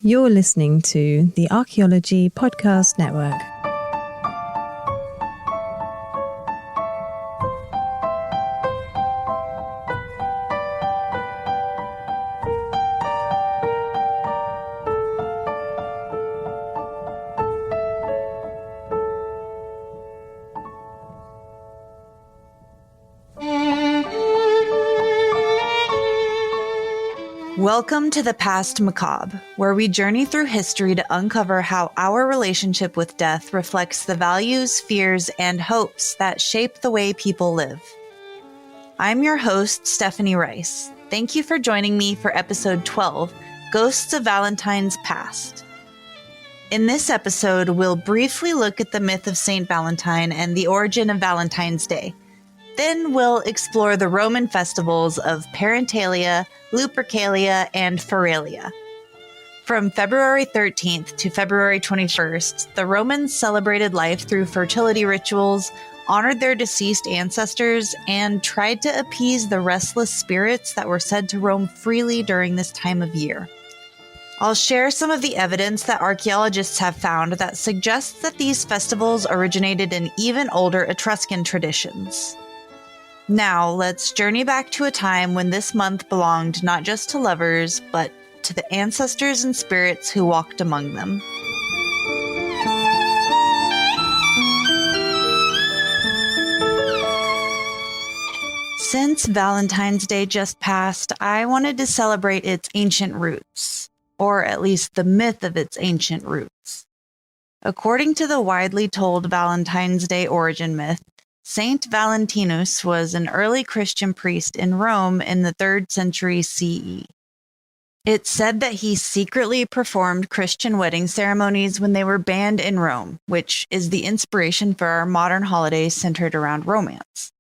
You're listening to the Archaeology Podcast Network. Welcome to the Past Macabre, where we journey through history to uncover how our relationship with death reflects the values, fears, and hopes that shape the way people live. I'm your host, Stephanie Rice. Thank you for joining me for episode 12, Ghosts of Valentine's Past. In this episode, we'll briefly look at the myth of Saint Valentine and the origin of Valentine's Day. Then we'll explore the Roman festivals of Parentalia, Lupercalia, and Feralia. From February 13th to February 21st, the Romans celebrated life through fertility rituals, honored their deceased ancestors, and tried to appease the restless spirits that were said to roam freely during this time of year. I'll share some of the evidence that archaeologists have found that suggests that these festivals originated in even older Etruscan traditions. Now, let's journey back to a time when this month belonged not just to lovers, but to the ancestors and spirits who walked among them. Since Valentine's Day just passed, I wanted to celebrate its ancient roots, or at least the myth of its ancient roots. According to the widely told Valentine's Day origin myth, Saint Valentinus was an early Christian priest in Rome in the 3rd century CE. It's said that he secretly performed Christian wedding ceremonies when they were banned in Rome, which is the inspiration for our modern holidays centered around romance.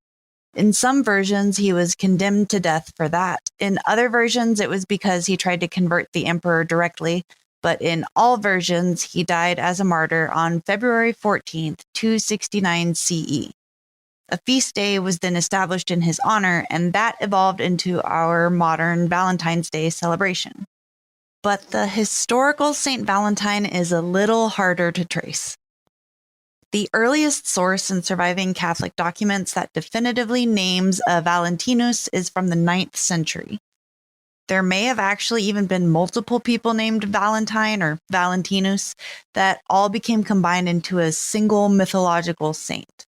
In some versions, he was condemned to death for that. In other versions, it was because he tried to convert the emperor directly, but in all versions, he died as a martyr on February 14th, 269 CE. A feast day was then established in his honor, and that evolved into our modern Valentine's Day celebration. But the historical Saint Valentine is a little harder to trace. The earliest source in surviving Catholic documents that definitively names a Valentinus is from the 9th century. There may have actually even been multiple people named Valentine or Valentinus that all became combined into a single mythological saint.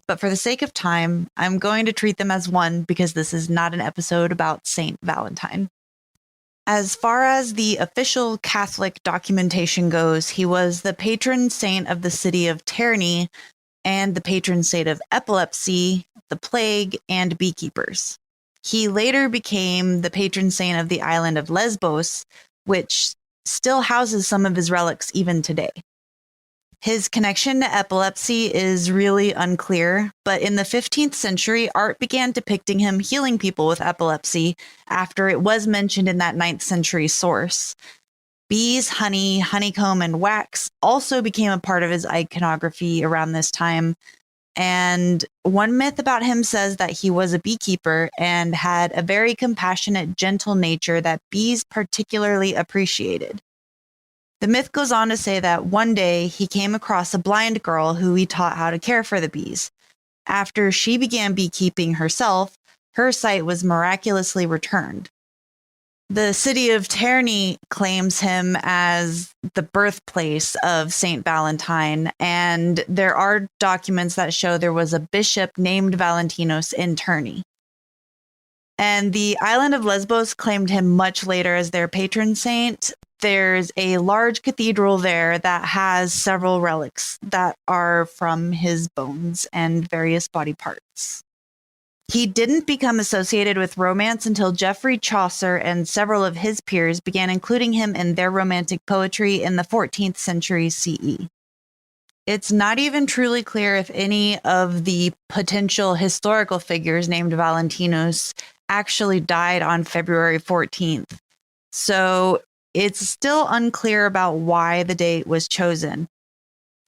But for the sake of time, I'm going to treat them as one because this is not an episode about Saint Valentine. As far as the official Catholic documentation goes, he was the patron saint of the city of Terni and the patron saint of epilepsy, the plague, and beekeepers. He later became the patron saint of the island of Lesbos, which still houses some of his relics even today. His connection to epilepsy is really unclear, but in the 15th century, art began depicting him healing people with epilepsy after it was mentioned in that 9th century source. Bees, honey, honeycomb, and wax also became a part of his iconography around this time. And one myth about him says that he was a beekeeper and had a very compassionate, gentle nature that bees particularly appreciated. The myth goes on to say that one day he came across a blind girl who he taught how to care for the bees. After she began beekeeping herself, her sight was miraculously returned. The city of Terni claims him as the birthplace of Saint Valentine, and there are documents that show there was a bishop named Valentinus in Terni. And the island of Lesbos claimed him much later as their patron saint. There's a large cathedral there that has several relics that are from his bones and various body parts. He didn't become associated with romance until Geoffrey Chaucer and several of his peers began including him in their romantic poetry in the 14th century CE. It's not even truly clear if any of the potential historical figures named Valentinus actually died on February 14th. So it's still unclear about why the date was chosen.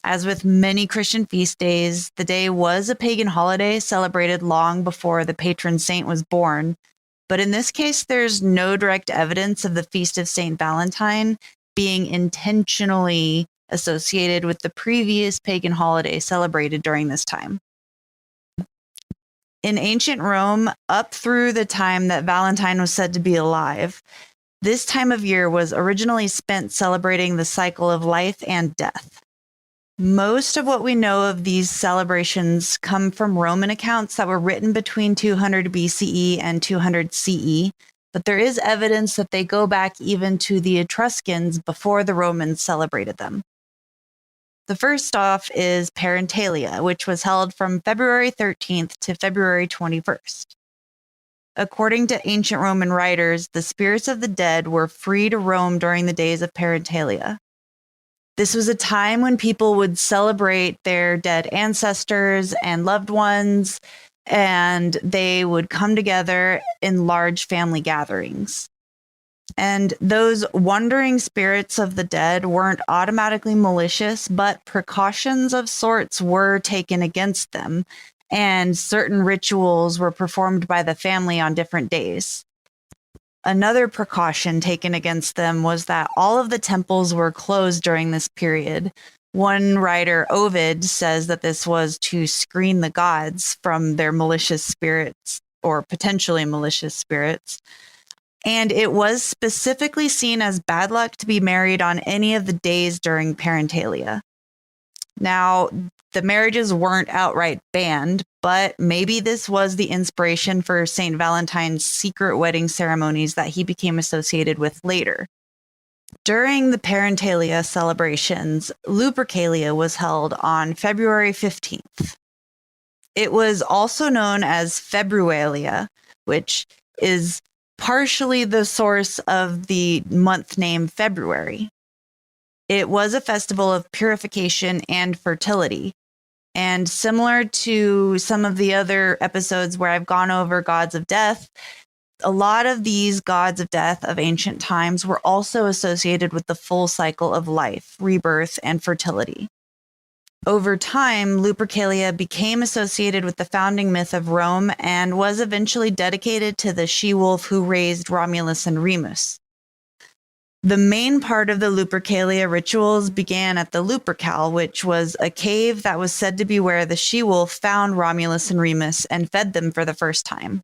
As with many Christian feast days, the day was a pagan holiday celebrated long before the patron saint was born. But in this case, there's no direct evidence of the Feast of St. Valentine being intentionally associated with the previous pagan holiday celebrated during this time. In ancient Rome, up through the time that Valentine was said to be alive, this time of year was originally spent celebrating the cycle of life and death. Most of what we know of these celebrations come from Roman accounts that were written between 200 BCE and 200 CE, but there is evidence that they go back even to the Etruscans before the Romans celebrated them. The first off is Parentalia, which was held from February 13th to February 21st. According to ancient Roman writers, the spirits of the dead were free to roam during the days of Parentalia. This was a time when people would celebrate their dead ancestors and loved ones, and they would come together in large family gatherings. And those wandering spirits of the dead weren't automatically malicious, but precautions of sorts were taken against them, and certain rituals were performed by the family on different days. Another precaution taken against them was that all of the temples were closed during this period. One writer, Ovid, says that this was to screen the gods from their malicious spirits, or potentially malicious spirits. And it was specifically seen as bad luck to be married on any of the days during Parentalia. Now, the marriages weren't outright banned, but maybe this was the inspiration for St. Valentine's secret wedding ceremonies that he became associated with later. During the Parentalia celebrations, Lupercalia was held on February 15th. It was also known as Februalia, which is partially the source of the month name February. It was a festival of purification and fertility. And similar to some of the other episodes where I've gone over gods of death, a lot of these gods of death of ancient times were also associated with the full cycle of life, rebirth, and fertility. Over time, Lupercalia became associated with the founding myth of Rome and was eventually dedicated to the she-wolf who raised Romulus and Remus. The main part of the Lupercalia rituals began at the Lupercal, which was a cave that was said to be where the she-wolf found Romulus and Remus and fed them for the first time.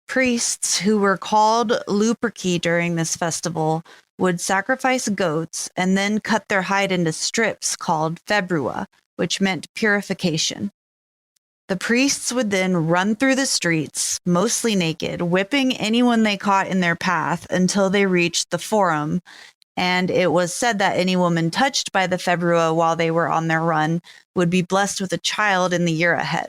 Priests, who were called Luperci during this festival, would sacrifice goats and then cut their hide into strips called februa, which meant purification. The priests would then run through the streets, mostly naked, whipping anyone they caught in their path until they reached the forum, and it was said that any woman touched by the februa while they were on their run would be blessed with a child in the year ahead.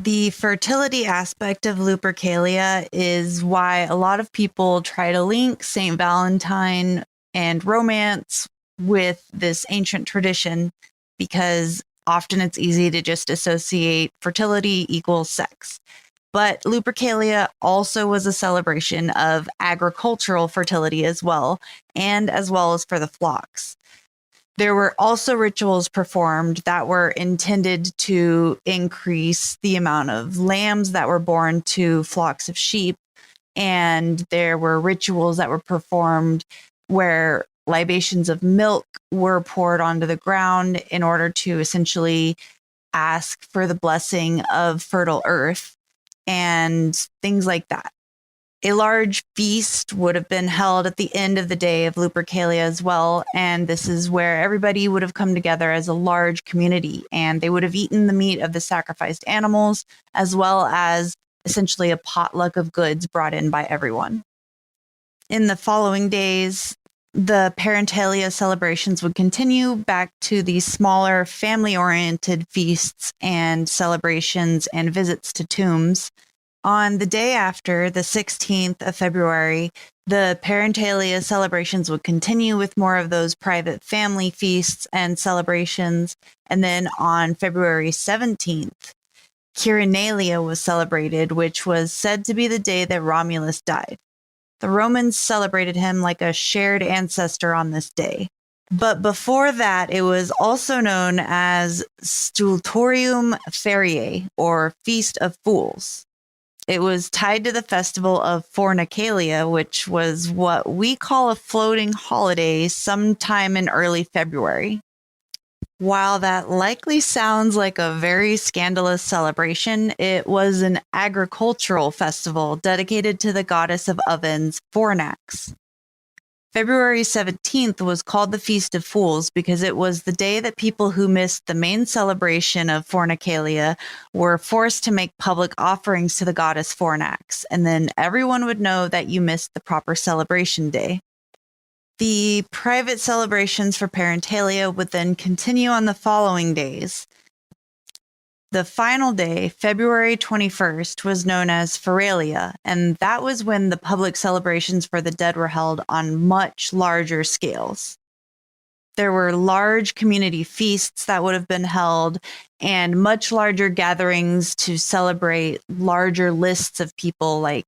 The fertility aspect of Lupercalia is why a lot of people try to link St. Valentine and romance with this ancient tradition, because often it's easy to just associate fertility equals sex. But Lupercalia also was a celebration of agricultural fertility as well as for the flocks. There were also rituals performed that were intended to increase the amount of lambs that were born to flocks of sheep. And there were rituals that were performed where libations of milk were poured onto the ground in order to essentially ask for the blessing of fertile earth and things like that. A large feast would have been held at the end of the day of Lupercalia as well, and this is where everybody would have come together as a large community, and they would have eaten the meat of the sacrificed animals, as well as essentially a potluck of goods brought in by everyone. In the following days, the Parentalia celebrations would continue back to these smaller family-oriented feasts and celebrations and visits to tombs. On the day after, the 16th of February, the Parentalia celebrations would continue with more of those private family feasts and celebrations. And then on February 17th, Quirinalia was celebrated, which was said to be the day that Romulus died. The Romans celebrated him like a shared ancestor on this day. But before that, it was also known as Stultorium Feriae, or Feast of Fools. It was tied to the festival of Fornicalia, which was what we call a floating holiday sometime in early February. While that likely sounds like a very scandalous celebration, it was an agricultural festival dedicated to the goddess of ovens, Fornax. February 17th was called the Feast of Fools because it was the day that people who missed the main celebration of Fornicalia were forced to make public offerings to the goddess Fornax, and then everyone would know that you missed the proper celebration day. The private celebrations for Parentalia would then continue on the following days. The final day, February 21st, was known as Feralia, and that was when the public celebrations for the dead were held on much larger scales. There were large community feasts that would have been held and much larger gatherings to celebrate larger lists of people, like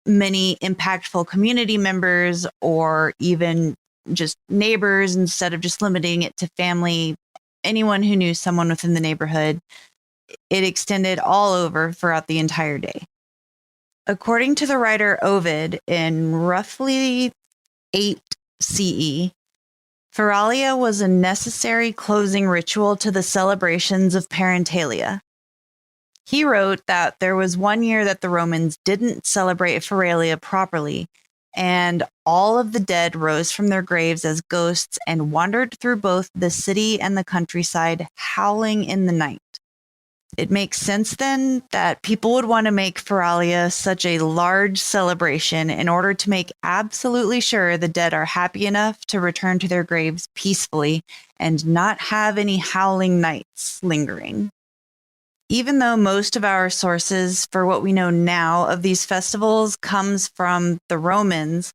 many impactful community members or even just neighbors, instead of just limiting it to family, anyone who knew someone within the neighborhood. It extended all over throughout the entire day. According to the writer Ovid, in roughly 8 CE, Feralia was a necessary closing ritual to the celebrations of Parentalia. He wrote that there was one year that the Romans didn't celebrate Feralia properly, and all of the dead rose from their graves as ghosts and wandered through both the city and the countryside, howling in the night. It makes sense then that people would want to make Feralia such a large celebration in order to make absolutely sure the dead are happy enough to return to their graves peacefully and not have any howling nights lingering. Even though most of our sources for what we know now of these festivals comes from the Romans,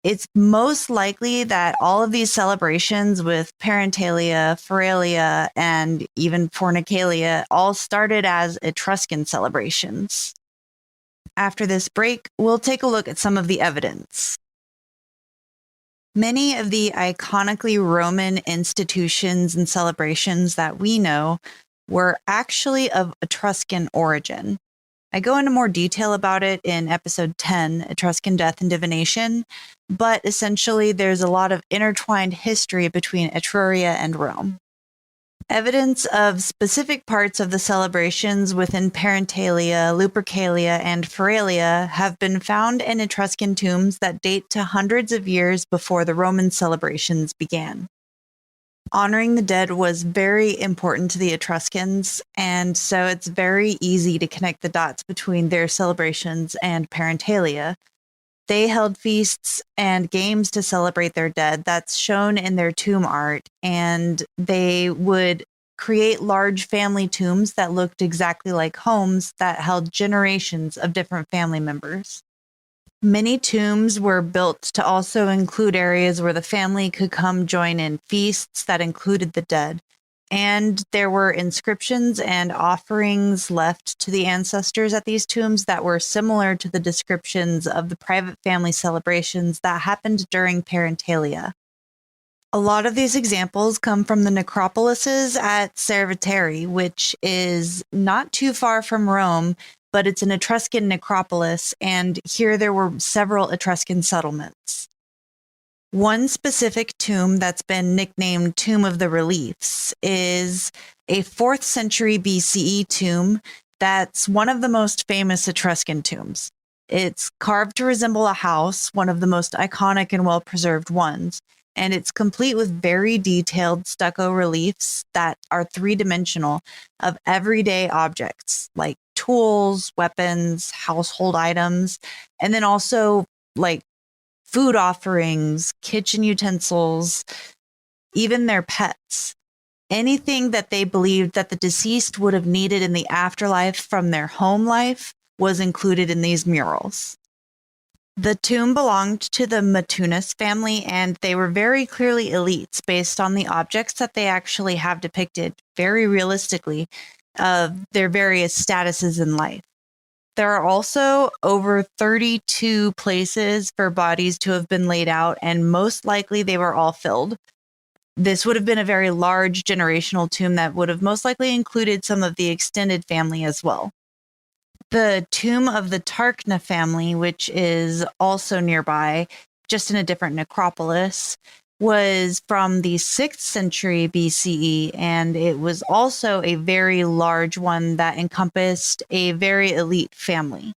it's most likely that all of these celebrations with Parentalia, Feralia, and even Fornicalia all started as Etruscan celebrations. After this break, we'll take a look at some of the evidence. Many of the iconically Roman institutions and celebrations that we know were actually of Etruscan origin. I go into more detail about it in episode 10, Etruscan Death and Divination, but essentially there's a lot of intertwined history between Etruria and Rome. Evidence of specific parts of the celebrations within Parentalia, Lupercalia, and Feralia have been found in Etruscan tombs that date to hundreds of years before the Roman celebrations began. Honoring the dead was very important to the Etruscans, and so it's very easy to connect the dots between their celebrations and Parentalia. They held feasts and games to celebrate their dead. That's shown in their tomb art, and they would create large family tombs that looked exactly like homes that held generations of different family members. Many tombs were built to also include areas where the family could come join in feasts that included the dead. And there were inscriptions and offerings left to the ancestors at these tombs that were similar to the descriptions of the private family celebrations that happened during Parentalia. A lot of these examples come from the necropolises at Cerveteri, which is not too far from Rome, but it's an Etruscan necropolis, and here there were several Etruscan settlements. One specific tomb that's been nicknamed Tomb of the Reliefs is a 4th century BCE tomb that's one of the most famous Etruscan tombs. It's carved to resemble a house, one of the most iconic and well-preserved ones, and it's complete with very detailed stucco reliefs that are 3-dimensional of everyday objects like tools, weapons, household items, and then also like food offerings, kitchen utensils, even their pets. Anything that they believed that the deceased would have needed in the afterlife from their home life was included in these murals. The tomb belonged to the Matunus family, and they were very clearly elites based on the objects that they actually have depicted very realistically of their various statuses in life. There are also over 32 places for bodies to have been laid out, and most likely they were all filled. This would have been a very large generational tomb that would have most likely included some of the extended family as well. The tomb of the Tarkna family, which is also nearby, just in a different necropolis, was from the 6th century BCE, and it was also a very large one that encompassed a very elite family.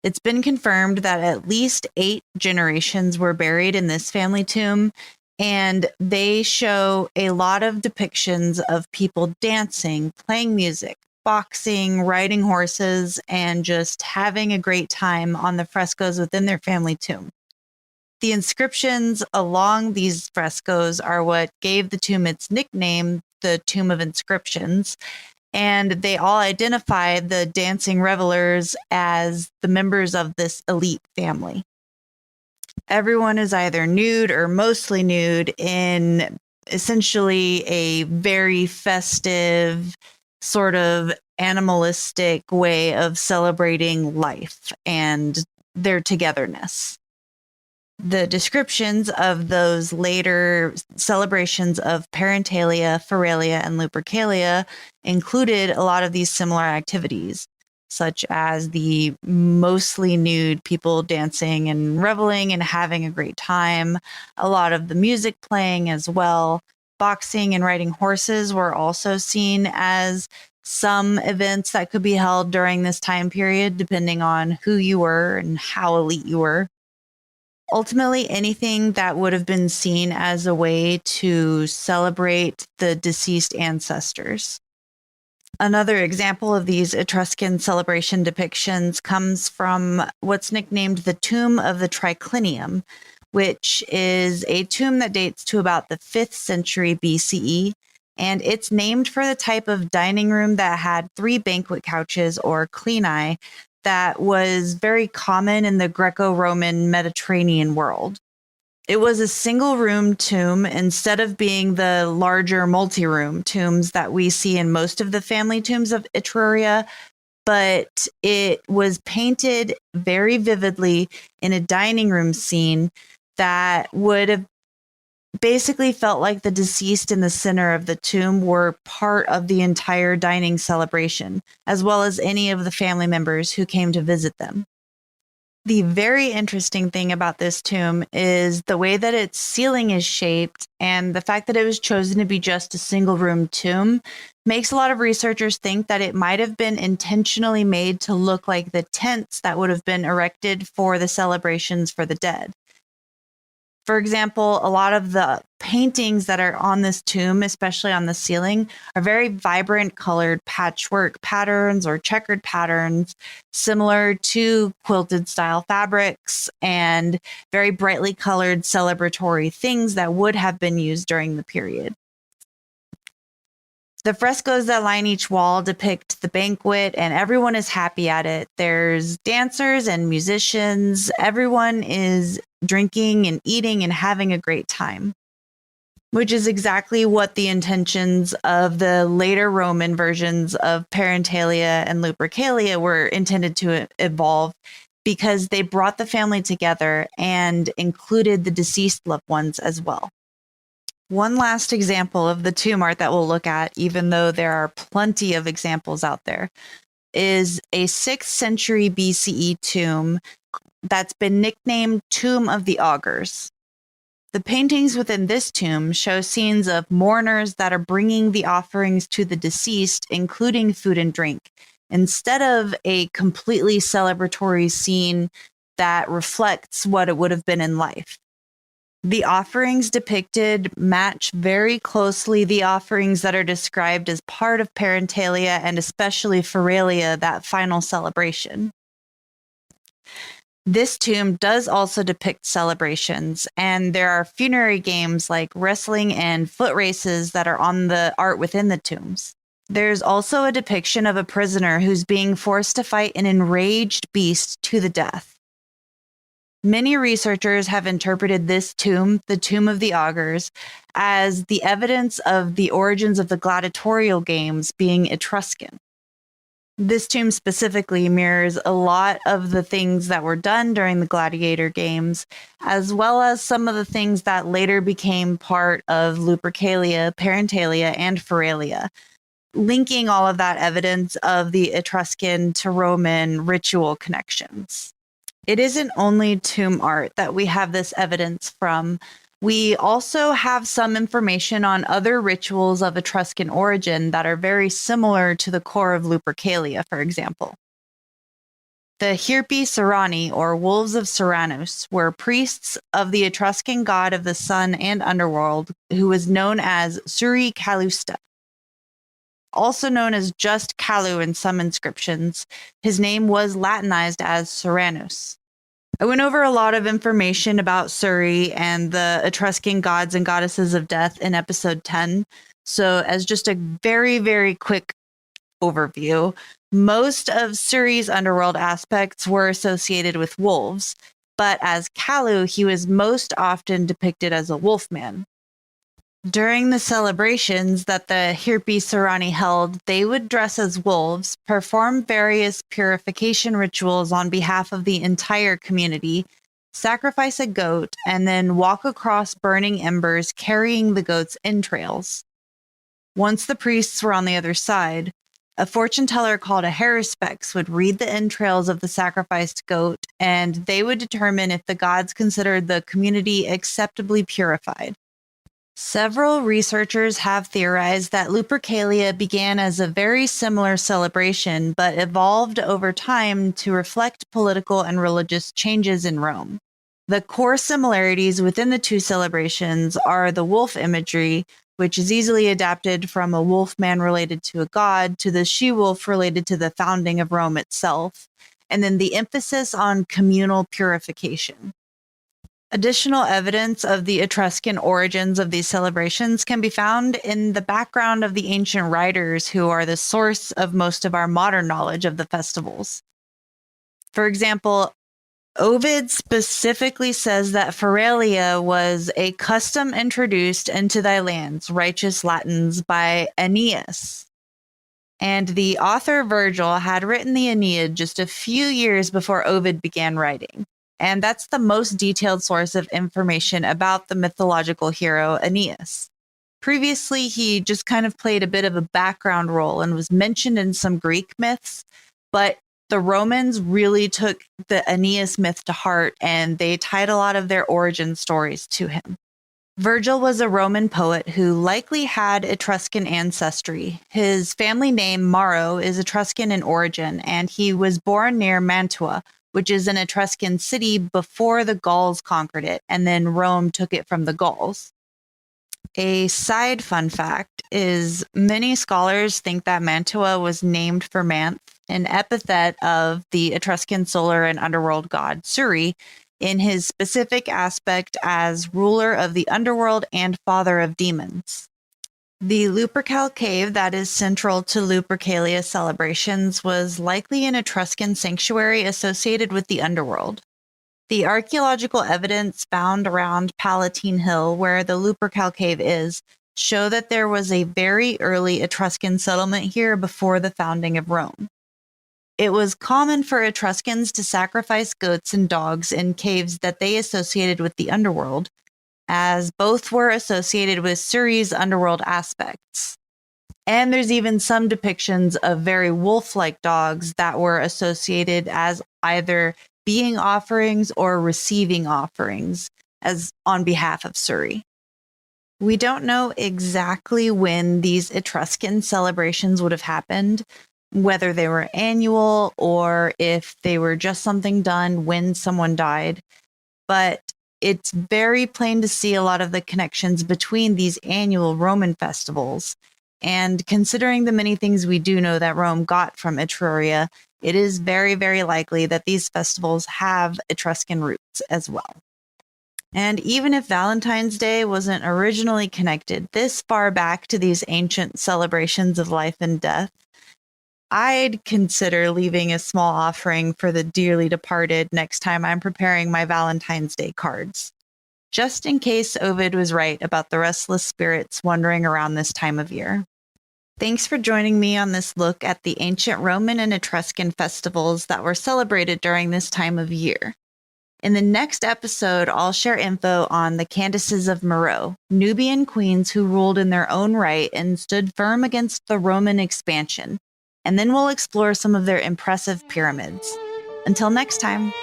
It's been confirmed that at least 8 generations were buried in this family tomb, and they show a lot of depictions of people dancing, playing music, boxing, riding horses, and just having a great time on the frescoes within their family tomb. The inscriptions along these frescoes are what gave the tomb its nickname, the Tomb of Inscriptions, and they all identify the dancing revelers as the members of this elite family. Everyone is either nude or mostly nude in essentially a very festive, sort of animalistic way of celebrating life and their togetherness. The descriptions of those later celebrations of Parentalia, Feralia, and Lupercalia included a lot of these similar activities, such as the mostly nude people dancing and reveling and having a great time, a lot of the music playing as well. Boxing and riding horses were also seen as some events that could be held during this time period, depending on who you were and how elite you were. Ultimately, anything that would have been seen as a way to celebrate the deceased ancestors. Another example of these Etruscan celebration depictions comes from what's nicknamed the Tomb of the Triclinium, which is a tomb that dates to about the 5th century BCE, and it's named for the type of dining room that had 3 banquet couches, or clini, that was very common in the Greco-Roman Mediterranean world. It was a single room tomb instead of being the larger multi-room tombs that we see in most of the family tombs of Etruria, but it was painted very vividly in a dining room scene that would have basically felt like the deceased in the center of the tomb were part of the entire dining celebration, as well as any of the family members who came to visit them. The very interesting thing about this tomb is the way that its ceiling is shaped, and the fact that it was chosen to be just a single room tomb makes a lot of researchers think that it might have been intentionally made to look like the tents that would have been erected for the celebrations for the dead. For example, a lot of the paintings that are on this tomb, especially on the ceiling, are very vibrant colored patchwork patterns or checkered patterns, similar to quilted style fabrics and very brightly colored celebratory things that would have been used during the period. The frescoes that line each wall depict the banquet, and everyone is happy at it. There's dancers and musicians. Everyone is drinking and eating and having a great time, which is exactly what the intentions of the later Roman versions of Parentalia and Lupercalia were intended to evolve, because they brought the family together and included the deceased loved ones as well. One last example of the tomb art that we'll look at, even though there are plenty of examples out there, is a 6th century BCE tomb that's been nicknamed Tomb of the Augurs. The paintings within this tomb show scenes of mourners that are bringing the offerings to the deceased, including food and drink, instead of a completely celebratory scene that reflects what it would have been in life. The offerings depicted match very closely the offerings that are described as part of Parentalia and especially Feralia, that final celebration. This tomb does also depict celebrations, and there are funerary games like wrestling and foot races that are on the art within the tombs. There's also a depiction of a prisoner who's being forced to fight an enraged beast to the death. Many researchers have interpreted this tomb, the Tomb of the Augurs, as the evidence of the origins of the gladiatorial games being Etruscan. This tomb specifically mirrors a lot of the things that were done during the gladiator games, as well as some of the things that later became part of Lupercalia, Parentalia, and Feralia. linking all of that evidence of the Etruscan to Roman ritual connections. It isn't only tomb art that we have this evidence from. We also have some information on other rituals of Etruscan origin that are very similar to the core of Lupercalia, for example. The Hirpi Serrani, or Wolves of Serranus, were priests of the Etruscan god of the sun and underworld, who was known as Suri Calusta. Also known as just Calu in some inscriptions, his name was Latinized as Serranus. I went over a lot of information about Suri and the Etruscan gods and goddesses of death in episode 10. So as just a very, very quick overview, most of Suri's underworld aspects were associated with wolves, but as Calu, he was most often depicted as a wolfman. During the celebrations that the Hirpi Serrani held, they would dress as wolves, perform various purification rituals on behalf of the entire community, sacrifice a goat, and then walk across burning embers carrying the goat's entrails. Once the priests were on the other side, a fortune teller called a haruspex would read the entrails of the sacrificed goat, and they would determine if the gods considered the community acceptably purified. Several researchers have theorized that Lupercalia began as a very similar celebration, but evolved over time to reflect political and religious changes in Rome. The core similarities within the two celebrations are the wolf imagery, which is easily adapted from a wolfman related to a god to the she-wolf related to the founding of Rome itself, and then the emphasis on communal purification. Additional evidence of the Etruscan origins of these celebrations can be found in the background of the ancient writers who are the source of most of our modern knowledge of the festivals. For example, Ovid specifically says that Feralia was a custom introduced into thy lands, righteous Latins, by Aeneas. And the author Virgil had written the Aeneid just a few years before Ovid began writing. And that's the most detailed source of information about the mythological hero Aeneas. Previously, he just kind of played a bit of a background role and was mentioned in some Greek myths, but the Romans really took the Aeneas myth to heart, and they tied a lot of their origin stories to him. Virgil was a Roman poet who likely had Etruscan ancestry. His family name, Maro, is Etruscan in origin, and he was born near Mantua, which is an Etruscan city before the Gauls conquered it, and then Rome took it from the Gauls. A side fun fact is many scholars think that Mantua was named for Manth, an epithet of the Etruscan solar and underworld god Suri, in his specific aspect as ruler of the underworld and father of demons. The Lupercal cave that is central to Lupercalia celebrations was likely an Etruscan sanctuary associated with the underworld. The archaeological evidence found around Palatine Hill, where the Lupercal cave is, show that there was a very early Etruscan settlement here before the founding of Rome. It was common for Etruscans to sacrifice goats and dogs in caves that they associated with the underworld, as both were associated with Suri's underworld aspects. And there's even some depictions of very wolf-like dogs that were associated as either being offerings or receiving offerings as on behalf of Suri. We don't know exactly when these Etruscan celebrations would have happened, whether they were annual or if they were just something done when someone died, but it's very plain to see a lot of the connections between these annual Roman festivals. And considering the many things we do know that Rome got from Etruria, it is very, very likely that these festivals have Etruscan roots as well. And even if Valentine's Day wasn't originally connected this far back to these ancient celebrations of life and death, I'd consider leaving a small offering for the dearly departed next time I'm preparing my Valentine's Day cards, just in case Ovid was right about the restless spirits wandering around this time of year. Thanks for joining me on this look at the ancient Roman and Etruscan festivals that were celebrated during this time of year. In the next episode, I'll share info on the Candaces of Meroe, Nubian queens who ruled in their own right and stood firm against the Roman expansion. And then we'll explore some of their impressive pyramids. Until next time.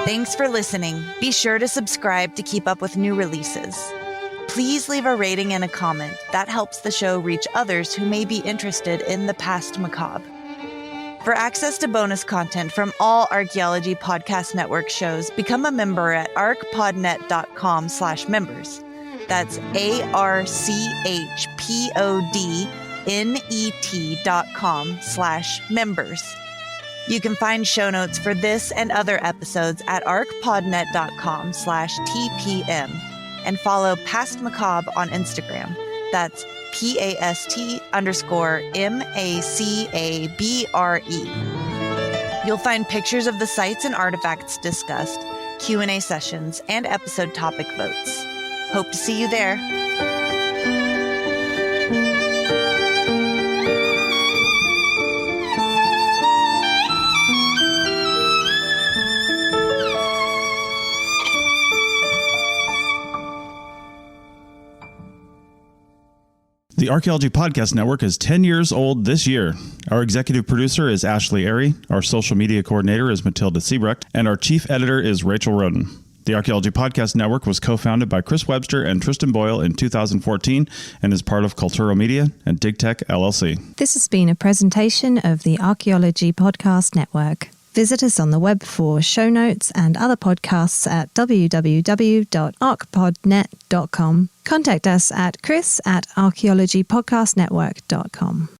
Thanks for listening. Be sure to subscribe to keep up with new releases. Please leave a rating and a comment. That helps the show reach others who may be interested in the past macabre. For access to bonus content from all Archaeology Podcast Network shows, become a member at archpodnet.com/members. That's archpodnet.com/members. You can find show notes for this and other episodes at archpodnet.com/TPM and follow Past Macabre on Instagram. That's PAST_MACABRE. You'll find pictures of the sites and artifacts discussed, Q&A sessions, and episode topic votes. Hope to see you there. The Archaeology Podcast Network is 10 years old this year. Our executive producer is Ashley Airy, our social media coordinator is Matilda Siebrecht, and our chief editor is Rachel Roden. The Archaeology Podcast Network was co-founded by Chris Webster and Tristan Boyle in 2014 and is part of Cultura Media and DigTech LLC. This has been a presentation of the Archaeology Podcast Network. Visit us on the web for show notes and other podcasts at www.archpodnet.com. Contact us at chris@archaeologypodcastnetwork.com.